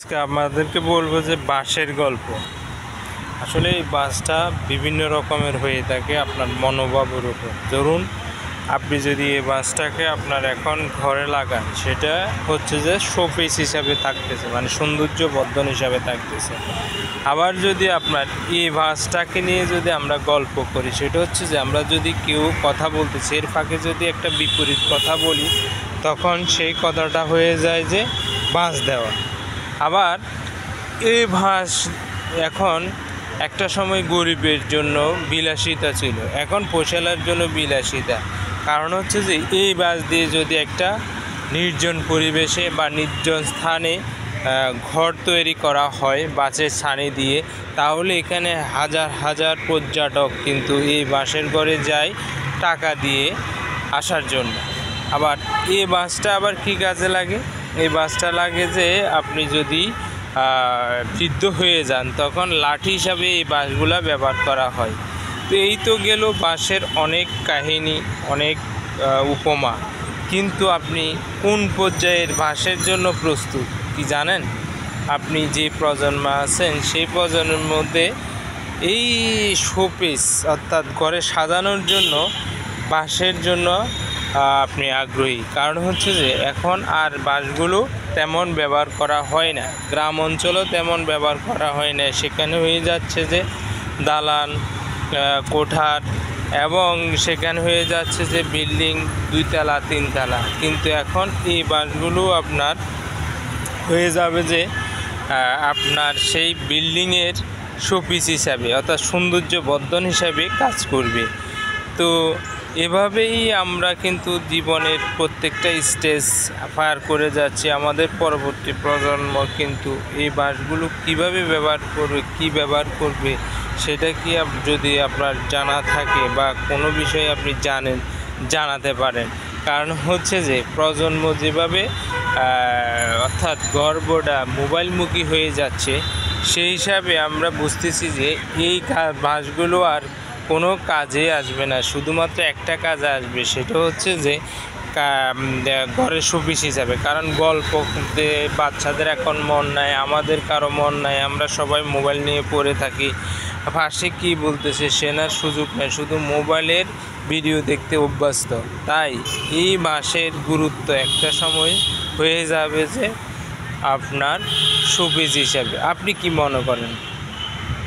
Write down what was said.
আজকে আমাদেরকে বলবো যে বাঁশের গল্প। আসলে এই বাঁশটা বিভিন্ন রকমের হয়ে থাকে আপনার মনোভাবের উপর। ধরুন আপনি যদি এই বাঁশটাকে আপনার এখন ঘরে লাগান, সেটা হচ্ছে যে শোপিস হিসাবে থাকতেছে, মানে সৌন্দর্য বর্ধন হিসাবে থাকতেছে। আবার যদি আপনার এই বাঁশটাকে নিয়ে যদি আমরা গল্প করি, সেটা হচ্ছে যে আমরা যদি কেউ কথা বলতেছি, এর ফাঁকে যদি একটা বিপরীত কথা বলি, তখন সেই কথাটা হয়ে যায় যে বাঁশ দেওয়া। আবার এই বাঁশ এখন একটা সময় গরিবের জন্য বিলাসিতা ছিল, এখন পোষালার জন্য বিলাসিতা। কারণ হচ্ছে যে এই বাঁশ দিয়ে যদি একটা নির্জন পরিবেশে বা নির্জন স্থানে ঘর তৈরি করা হয় বাঁশের ছানি দিয়ে, তাহলে এখানে হাজার হাজার পর্যটক কিন্তু এই বাঁশের ঘরে যায় টাকা দিয়ে আসার জন্য। আবার এই বাঁশটা আবার কী কাজে লাগে? এই বাঁশটা লাগে যে আপনি যদি বৃদ্ধ হয়ে যান, তখন লাঠি হিসাবে এই বাঁশগুলা ব্যবহার করা হয়। তো এই তো গেল বাঁশের অনেক কাহিনী, অনেক উপমা। কিন্তু আপনি কোন পর্যায়ের বাঁশের জন্য প্রস্তুত কি জানেন? আপনি যে প্রজন্ম আছেন, সেই প্রজন্মের মধ্যে এই শোপিস অর্থাৎ ঘরে সাজানোর জন্য বাঁশের জন্য আপনি আগ্রহী। কারণ হচ্ছে যে এখন আর বাঁশগুলো তেমন ব্যবহার করা হয় না, গ্রাম অঞ্চলেও তেমন ব্যবহার করা হয় না। সেখানে হয়ে যাচ্ছে যে দালান, কোঠার, এবং সেখানে হয়ে যাচ্ছে যে বিল্ডিং 2 তলা 3 তলা। কিন্তু এখন এই বাঁশগুলো আপনার হয়ে যাবে যে আপনার সেই বিল্ডিংয়ের শোপিস হিসাবে, অর্থাৎ সৌন্দর্য বর্ধন হিসাবে কাজ করবে। তো এভাবেই আমরা কিন্তু জীবনের প্রত্যেকটা স্টেজ পার করে যাচ্ছি। আমাদের পরবর্তী প্রজন্ম কিন্তু এই বাঁশগুলো কীভাবে ব্যবহার করবে, কী ব্যবহার করবে, সেটা কি যদি আপনার জানা থাকে বা কোনো বিষয়ে আপনি জানেন, জানাতে পারেন। কারণ হচ্ছে যে প্রজন্ম যেভাবে অর্থাৎ গর্বটা মোবাইলমুখী হয়ে যাচ্ছে, সেই হিসাবে আমরা বুঝতেছি যে এই বাঁশগুলো আর কোনো কাজে আসবে না, শুধুমাত্র একটা কাজে আসবে, সেটা হচ্ছে যে ঘরের শোপিস হিসাবে। কারণ গল্প করতে বাচ্চাদের এখন মন নাই, আমাদের কারো মন নাই, আমরা সবাই মোবাইল নিয়ে পড়ে থাকি। পাশে কী বলতেছে শোনার সুযোগ নেই, শুধু মোবাইলের ভিডিও দেখতে অভ্যস্ত। তাই এই বাঁশের গুরুত্ব একটা সময় হয়ে যাবে যে আপনার শোপিস হিসাবে। আপনি কি মনে করেন?